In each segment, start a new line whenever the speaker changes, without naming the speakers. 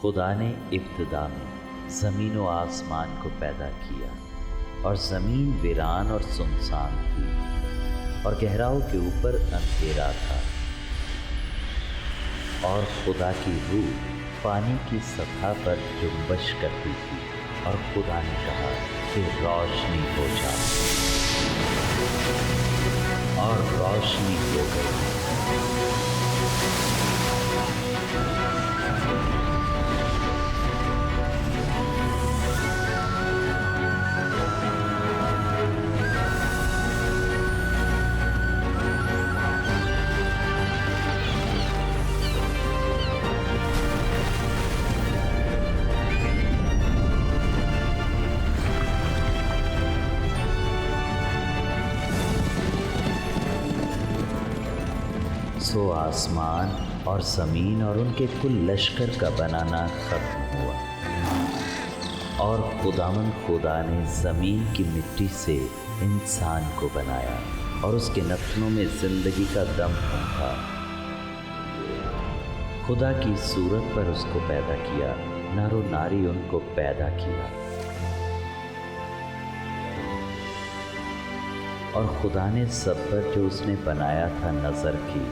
खुदा ने इब्तिदा में ज़मीन व आसमान को पैदा किया, और ज़मीन वीरान और सुनसान थी, और गहराओं के ऊपर अंधेरा था, और खुदा की रूह पानी की सतह पर जुम्बश करती थी। और खुदा ने कहा कि रोशनी हो जाए, और रोशनी हो गई। सो आसमान और ज़मीन और उनके कुल लश्कर का बनाना ख़त्म हुआ, और खुदा ने ज़मीन की मिट्टी से इंसान को बनाया, और उसके नथनों में ज़िंदगी का दम फूंका। खुदा की सूरत पर उसको पैदा किया, नर व नारी उनको पैदा किया। और खुदा ने सब पर जो उसने बनाया था नज़र की,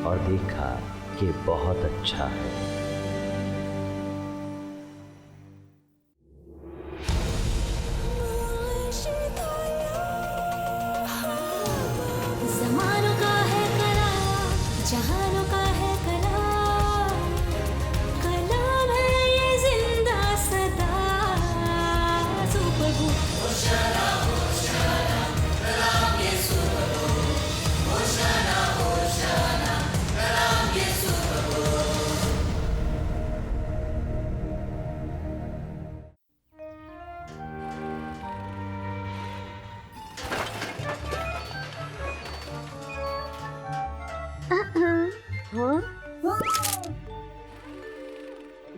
और देखा कि बहुत अच्छा है।
ज़मानों का है कलाम, जहानों का है कलाम, कलाम है ये जिंदा सदा। सुप्रभु होशाना होशाना, कलाम यीशु प्रभु। होशाना होशाना, कलाम यीशु प्रभु।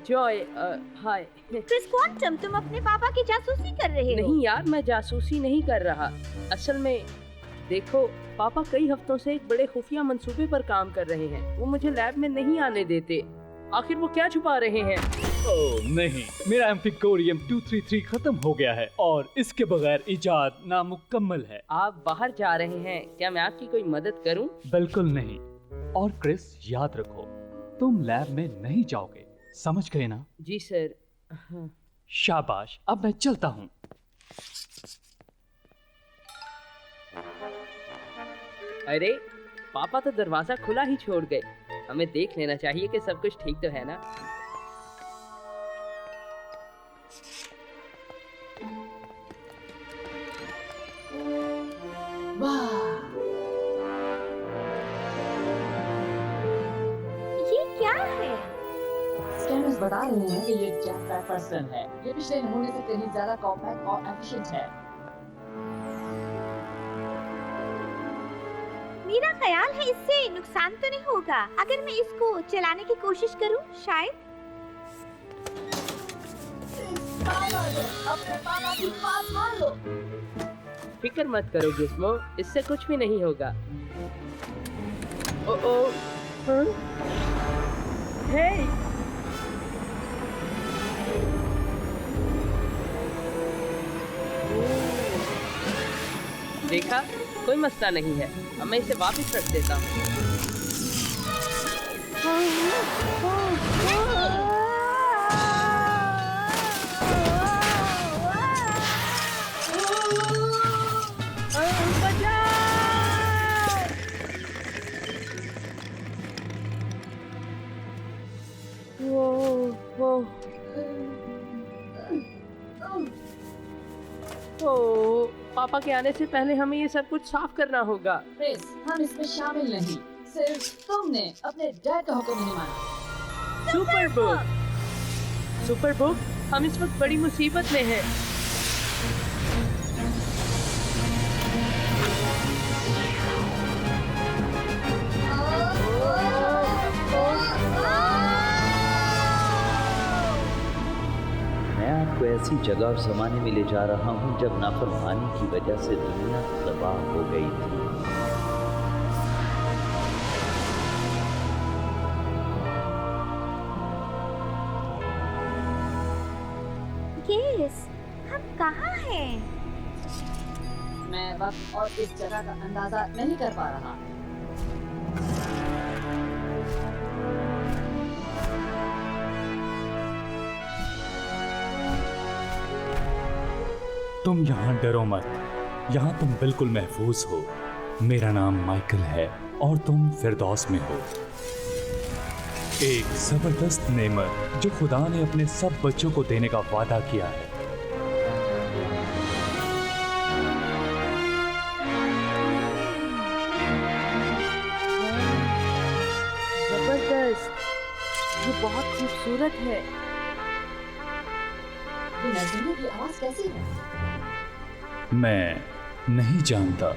जॉय, हाय।
क्रिस क्वांटम, तुम अपने पापा की जासूसी कर रहे हो?
नहीं यार, मैं जासूसी नहीं कर रहा। असल में देखो, पापा कई हफ्तों से एक बड़े खुफिया मंसूबे पर काम कर रहे हैं। वो मुझे लैब में नहीं आने देते। आखिर वो क्या छुपा रहे हैं?
ओह नहीं, मेरा एम्फिकोरियम 233 खत्म हो गया है और इसके बगैर इजाद नामुकम्मल है।
आप बाहर जा रहे हैं, क्या मैं आपकी कोई मदद करूं?
बिल्कुल नहीं। और क्रिस, याद रखो, तुम लैब में नहीं जाओगे, समझ गए ना?
जी सर। हाँ।
शाबाश, अब मैं चलता हूँ।
अरे पापा तो दरवाजा खुला ही छोड़ गए। हमें देख लेना चाहिए कि सब कुछ ठीक तो है ना।
ये क्या है?
स्कैनर्स बता रहे हैं कि ये जेट पैक पर्सन है। ये पिछले नमूने से कहीं ज्यादा कॉम्पैक्ट और एफिशिएंट है।
मेरा ख्याल है इससे नुकसान तो नहीं होगा अगर मैं इसको चलाने की कोशिश करूं, शायद।
अपने पापा की बात मान लो।
फिक्र मत करो जिस्मो, इससे कुछ भी नहीं होगा। ओ ओ, हाँ? हे! देखा, कोई मसला नहीं है। अब मैं इसे वापस रख देता हूँ। ओ, पापा के आने से पहले हमें ये सब कुछ साफ करना होगा।
क्रिस, हम इसमें शामिल नहीं, सिर्फ तुमने अपने डैड का हुक्म नहीं माना।
सुपर बुक, सुपर बुक, हम इस वक्त बड़ी मुसीबत में हैं।
मैं आपको ऐसी जगह और ज़माने में ले जा रहा हूँ जब नाफरमानी की वजह से दुनिया तबाह हो गई थी।
केस, हम कहाँ हैं?
मैं वक्त और इस जगह का अंदाजा नहीं कर पा रहा।
तुम यहाँ डरो मत, यहाँ तुम बिल्कुल महफूज हो। मेरा नाम माइकल है और तुम फिरदौस में हो। एक जबरदस्त नेमत जो खुदा ने अपने सब बच्चों को देने का वादा किया है।
जबरदस्त, ये बहुत खूबसूरत है।
ये नजरिए की आवाज कैसी है?
मैं नहीं जानता।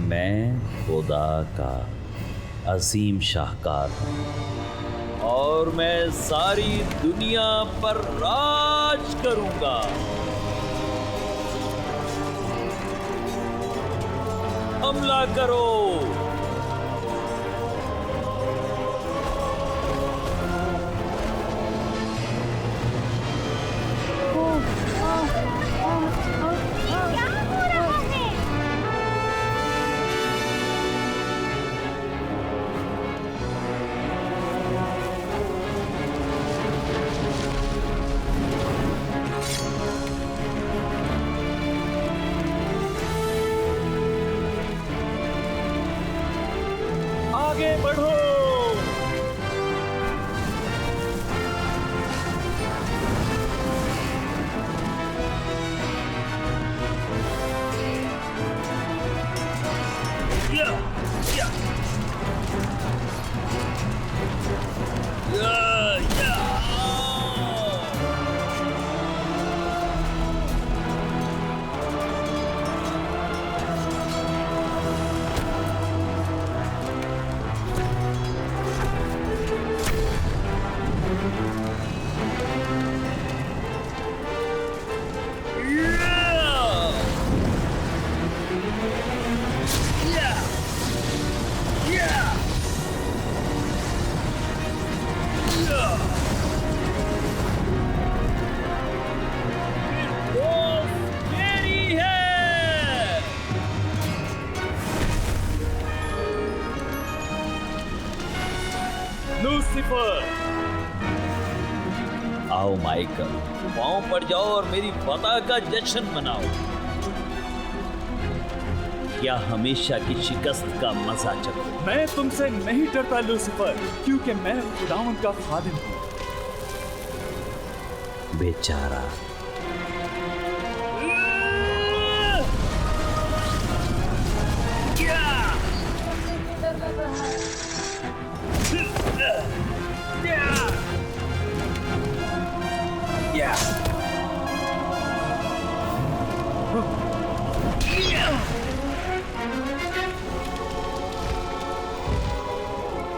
मैं खुदा का अजीम शाहकार हूँ और मैं सारी दुनिया पर राज करूंगा। हमला करो।
क्या हो रहा है?
आगे बढ़ो। लूसीफर,
आओ माइकल, पांव पड़ जाओ और मेरी फतह का जश्न मनाओ। क्या हमेशा की शिकस्त का मजा चखो।
मैं तुमसे नहीं डरता लूसीफर, क्योंकि मैं खुदावंद का खादिम हूँ।
बेचारा,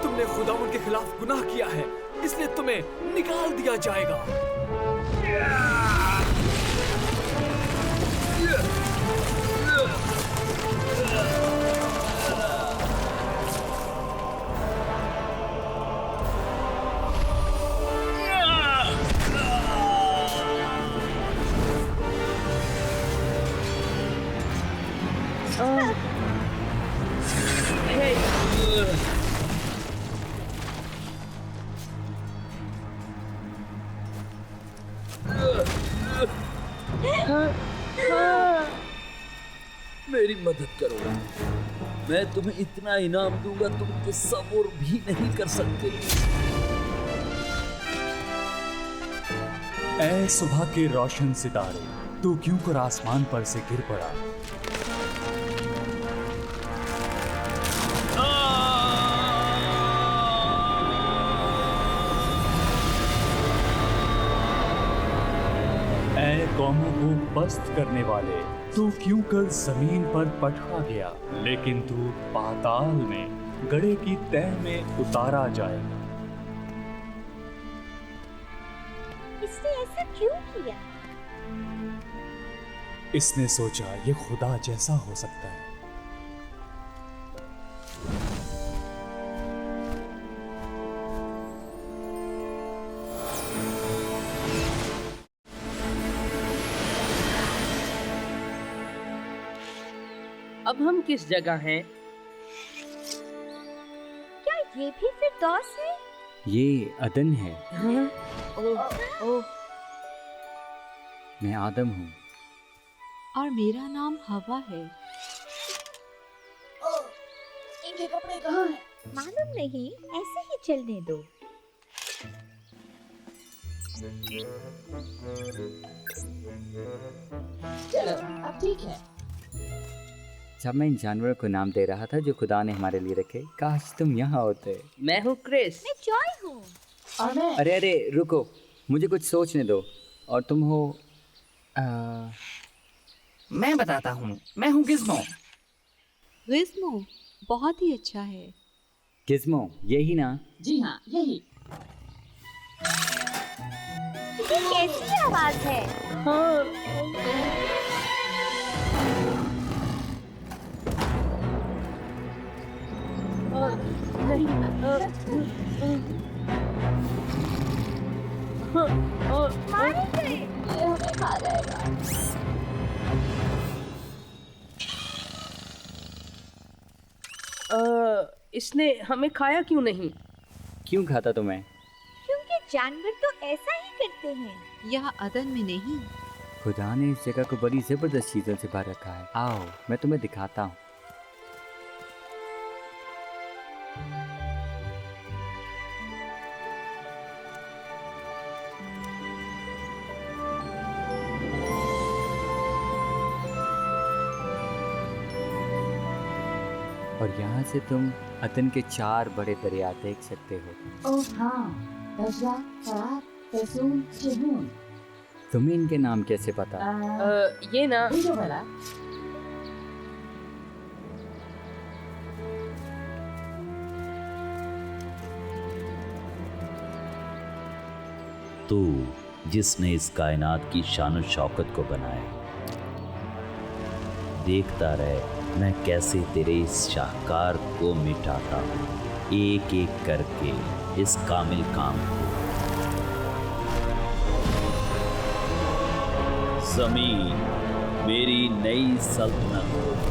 तुमने खुदावंद के खिलाफ गुनाह किया है, इसलिए तुम्हें निकाल दिया जाएगा।
मेरी मदद करो। मैं तुम्हें इतना इनाम दूंगा तुम तसव्वुर भी नहीं कर सकते।
ऐ सुबह के रोशन सितारे, तू क्यों कर आसमान पर से गिर पड़ा? ऐ कौमों को पस्त करने वाले, तू क्यों कर जमीन पर पटका गया? लेकिन तू पाताल में गड्ढे की तह में उतारा जाएगा।
इसने ऐसा क्यों किया?
इसने सोचा ये खुदा जैसा हो सकता है।
अब हम किस जगह हैं?
क्या ये भी फिरदौस है?
ये अदन है।
हाँ? ओह,
मैं आदम हूँ।
और मेरा नाम हवा है।
इनके कपड़े कहाँ हैं?
मालूम नहीं, ऐसे ही चलने दो।
चलो अब ठीक है।
जब मैं इन जानवरों को नाम दे रहा था जो खुदा ने हमारे लिए रखे, काश तुम यहाँ होते।
मैं हूँ क्रिस।
मैं जॉय हूँ।
और मैं
अरे अरे रुको, मुझे कुछ सोचने दो। और तुम हो
मैं बताता हूँ, मैं हूँ गिज़्मो।
गिज़्मो बहुत ही अच्छा है।
गिज़्मो, यही ना?
जी हाँ, यही।
ये कैसी आवाज है? मारे गए।
ये हमें खा जाएगा।
इसने हमें खाया क्यों नहीं?
क्यों खाता तुम्हें?
क्योंकि जानवर तो ऐसा ही करते हैं।
यह अदन में नहीं।
खुदा ने इस जगह को बड़ी जबरदस्त चीजों से भर रखा है। आओ मैं तुम्हें दिखाता हूँ। और यहाँ से तुम अदन के 4 बड़े दरिया देख सकते हो।
ओह हाँ, दजला, फरात, तैसून, शिहून।
तुम्हें इनके नाम कैसे पता?
ये ना,
बुझो भला।
तू जिसने इस कायनात की शान शौकत को बनाया, देखता रहे मैं कैसे तेरे इस शाहकार को मिटाता हूँ, एक एक करके इस कामिल काम को। ज़मीन मेरी नई सल्तनत होगी।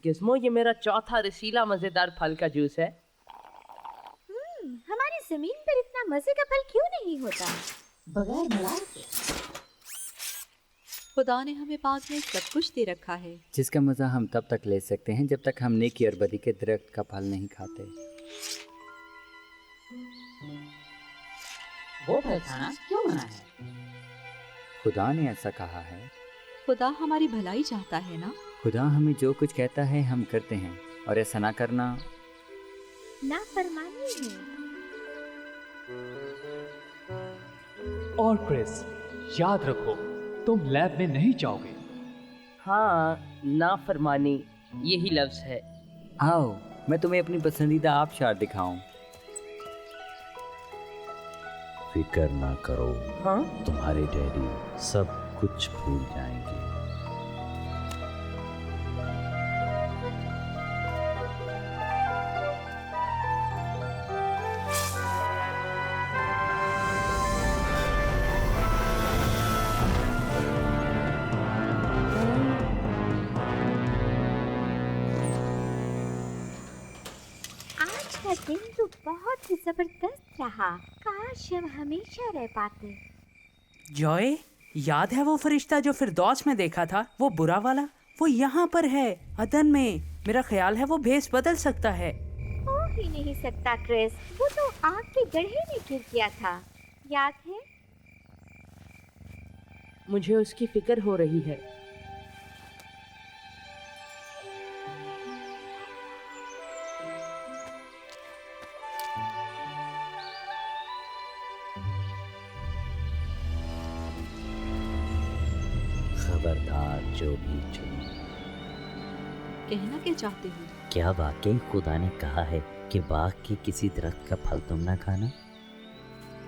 गिज़्मो, ये मेरा चौथा रसीला मजेदार फल का जूस है।
हमारी जमीन पर इतना मजे का फल क्यों नहीं होता?
बगैर मलाई के।
खुदा ने हमें बाग में सब कुछ दे रखा है।
जिसका मज़ा हम तब तक ले सकते हैं जब तक हम नेकी और बदी के दरख्त का फल नहीं खाते।
वो फल खाना क्यों मना है?
खुदा ने ऐसा कहा है।
खुदा हमारी भलाई चाहता है ना।
खुदा हमें जो कुछ कहता है हम करते हैं, और ऐसा ना करना
नाफरमानी है।
और क्रिस, याद रखो तुम लैब में नहीं जाओगे।
हाँ, नाफरमानी यही लफ्ज है।
आओ मैं तुम्हें अपनी पसंदीदा आबशार दिखाऊं।
फिक्र ना करो,
हाँ?
तुम्हारे डैडी सब कुछ भूल जाएंगे।
आज का दिन तो बहुत ही जबरदस्त रहा। काश हम हमेशा रह पाते।
जॉय, याद है वो फरिश्ता जो फिरदौस में देखा था, वो बुरा वाला? वो यहाँ पर है, अदन में। मेरा ख्याल है वो भेस बदल सकता है।
हो ही नहीं सकता क्रिस, वो तो आग के गड्ढे में गिर गया था, याद है?
मुझे उसकी फिक्र हो रही है।
खबरदार जो भी चुने।
कहना क्या चाहते हो?
क्या वाकई खुदा ने कहा है कि बाग के किसी दरख्त का फल तुम ना खाना?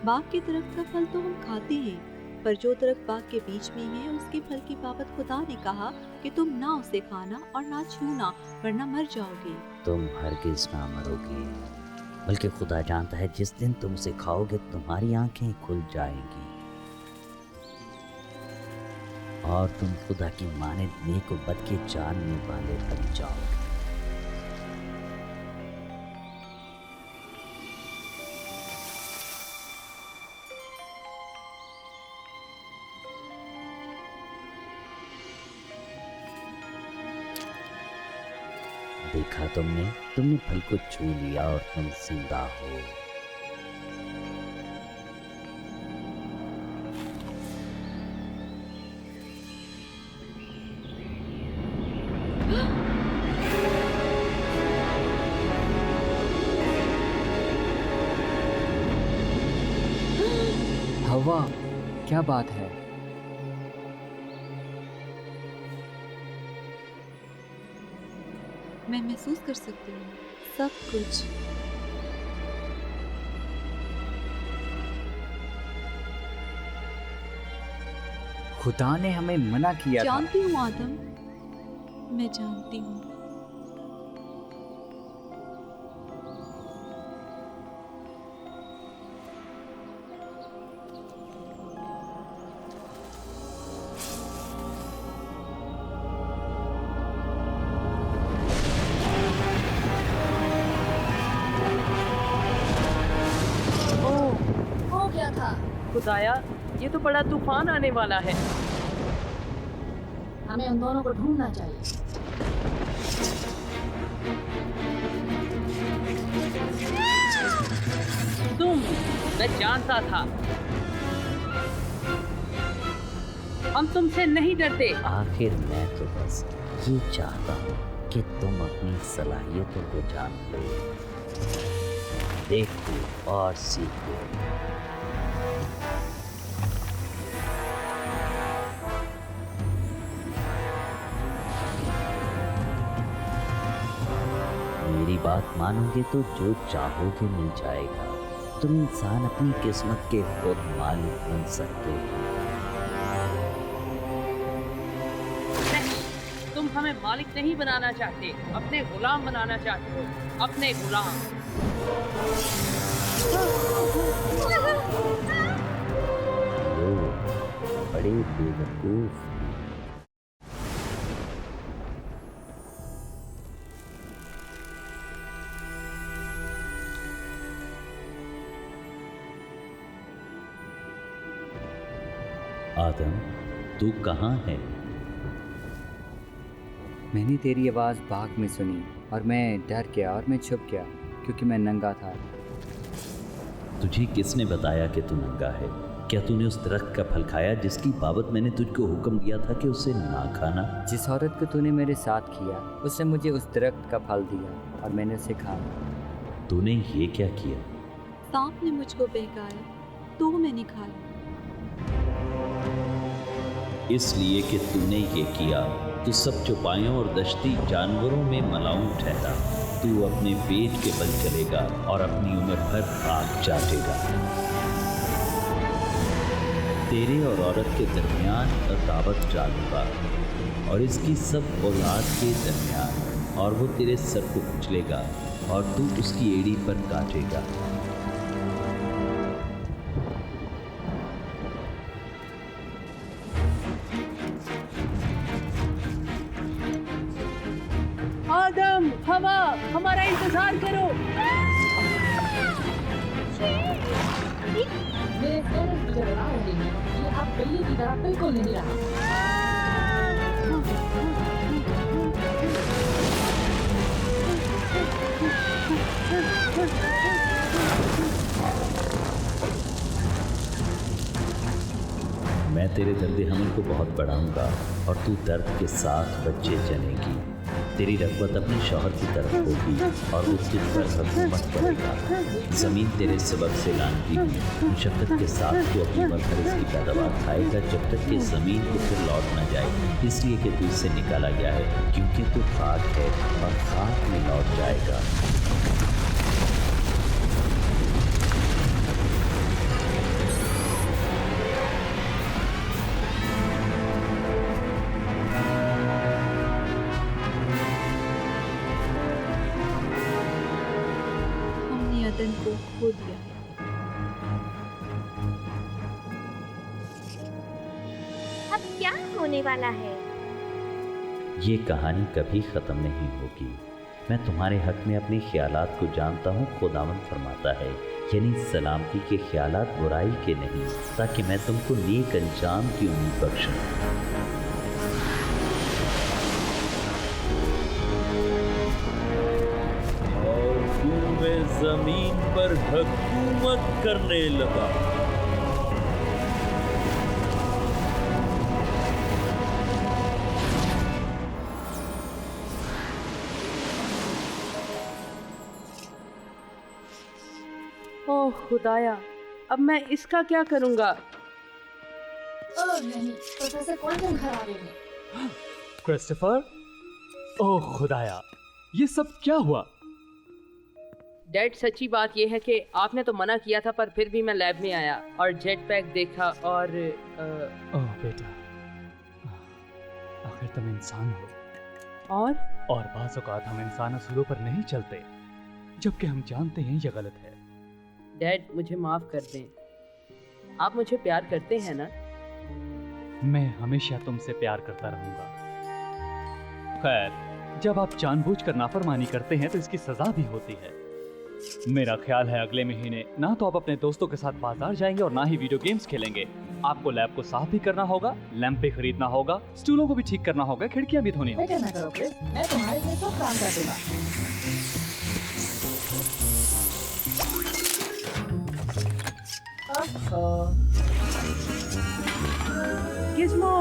बाग के दरख्त का फल तो हम खाते हैं, पर जो दरख्त बाग के बीच में है उसके फल की बाबत खुदा ने कहा कि तुम ना उसे खाना और ना छूना, वरना मर जाओगे।
तुम हरगिज ना मरोगे, बल्कि खुदा जानता है जिस दिन तुम उसे खाओगे तुम्हारी आंखें खुल जाएंगी और तुम खुदा की माने नेक व बद के जानने वाले बन जाओगे। देखा तुमने फल को छू लिया और तुम जिंदा हो।
हवा, क्या बात है?
मैं महसूस कर सकती हूँ सब कुछ।
खुदा ने हमें मना किया था।
जानती हूँ आदम, मैं जानती हूँ।
हो गया था।
खुदाया, ये तो बड़ा तूफान आने वाला है।
हमें उन दोनों को ढूंढना चाहिए।
मैं जानता था, हम तुमसे नहीं डरते।
आखिर मैं तो बस ये चाहता हूँ कि तुम अपनी सलाहियतों को जान लो, देखो और सीखो। मेरी बात मानोगे तो जो चाहोगे मिल जाएगा। तुम इंसान अपनी किस्मत के खुद मालिक बन सकते हो।
तुम हमें मालिक नहीं बनाना चाहते, अपने गुलाम बनाना चाहते हो, अपने गुलाम।
लोग बड़े बेवकूफ हैं। आदम, तू कहाँ है?
मैंने तेरी आवाज़ बाग में सुनी और मैं डर गया और मैं छुप गया क्योंकि मैं नंगा था।
तुझे किसने बताया कि तू नंगा है? क्या तूने उस दरख्त का फल खाया जिसकी बाबत मैंने तुझको हुक्म दिया था कि उसे ना खाना?
जिस औरत को तूने मेरे साथ किया उसने मुझे उस दरख्त का फल दिया और मैंने उसे खाया।
तूने ये क्या किया?
सांप ने मुझको बहकाया तो मैंने खाया।
इसलिए कि तूने ये किया तो सब चौपायों और दश्ती जानवरों में मलाऊं ठहरा। तू अपने पेट के बल चलेगा और अपनी उम्र भर आग चाटेगा। तेरे और औरत के दरमियान अदावत डालूंगा और इसकी सब औलाद के दरमियान, और वो तेरे सर को कुचलेगा और तू उसकी एड़ी पर काटेगा।
आदम, हवा, हमारा इंतजार करो।
मेरे पेरेंट्स मुझे बता रहे हैं ये अब बिल्ली की तरह बिल्कुल नहीं रहा।
मैं तेरे दर्द हमल को बहुत बढ़ाऊंगा और तू दर्द के साथ बच्चे जनेगी। तेरी रग़बत अपने शौहर की तरफ होगी और वो तुझ पर हुकूमत करेगा। ज़मीन तेरे सबब से लानती हुई मुशक्क़त के साथ तू अपनी मरकज़ की पैदावार खाएगा जब तक कि ज़मीन को फिर लौट न जाए, इसलिए कि तू इससे निकाला गया है, क्योंकि तू खाक है और खाक में लौट जाएगा।
हमने अदन को खो दिया है।
अब क्या होने वाला है?
ये कहानी कभी ख़त्म नहीं होगी। मैं तुम्हारे हक में अपने ख्यालात को जानता हूँ, खुदावंद फरमाता है, यानी सलामती के ख्यालात बुराई के नहीं, ताकि मैं तुमको नेक अंजाम की उम्मीद बख्शूं।
और तू मैं जमीन पर हुकूमत करने लगा।
ओह खुदाया, अब मैं इसका क्या करूँगा?
ओह नहीं, प्रोफेसर क्वांटम घर आ गए हैं।
क्रिस्टोफर, ओह खुदाया, ये सब क्या हुआ?
डैड, सच्ची बात यह है कि आपने तो मना किया था, पर फिर भी मैं लैब में आया और जेट पैक देखा और
ओह बेटा, आखिर तुम इंसान हो। और बाज़ औक़ात हम इंसान असूलों पर नहीं चलते, जबकि हम जानते हैं ये गलत है।
डैड, मुझे माफ़ कर दें। आप मुझे प्यार करते हैं ना?
मैं हमेशा तुमसे प्यार करता रहूंगा। खैर, जब आप जानबूझकर नाफरमानी करते हैं तो इसकी सजा भी होती है। मेरा ख्याल है अगले महीने ना तो आप अपने दोस्तों के साथ बाजार जाएंगे और ना ही वीडियो गेम्स खेलेंगे। आपको लैब को साफ भी करना होगा, लैंप भी खरीदना होगा, स्टूलों को भी ठीक करना होगा, खिड़कियां भी धोनी होगी।
फिक्र न करो क्रिस, मैं तुम्हारे लिए सब काम कर दूंगा।
गिज़्मो!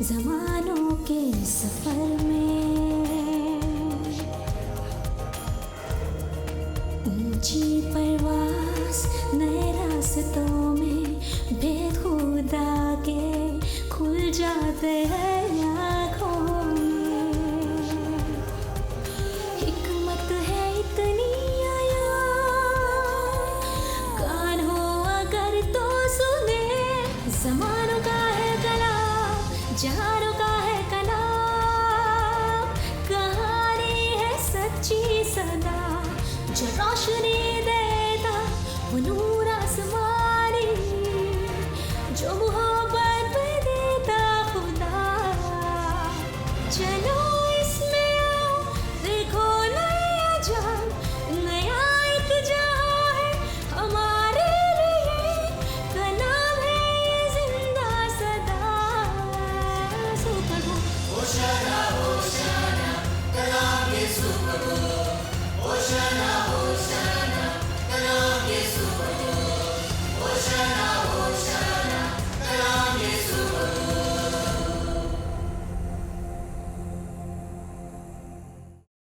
जमानों के सफर में, ऊंची परवास नए रास्तों में, भेद खुदा के खुल जाते हैं आँखों में। हिकमत है इतनी आया, कान हो अगर तो सुने, जमानों का है कलाम, जहानों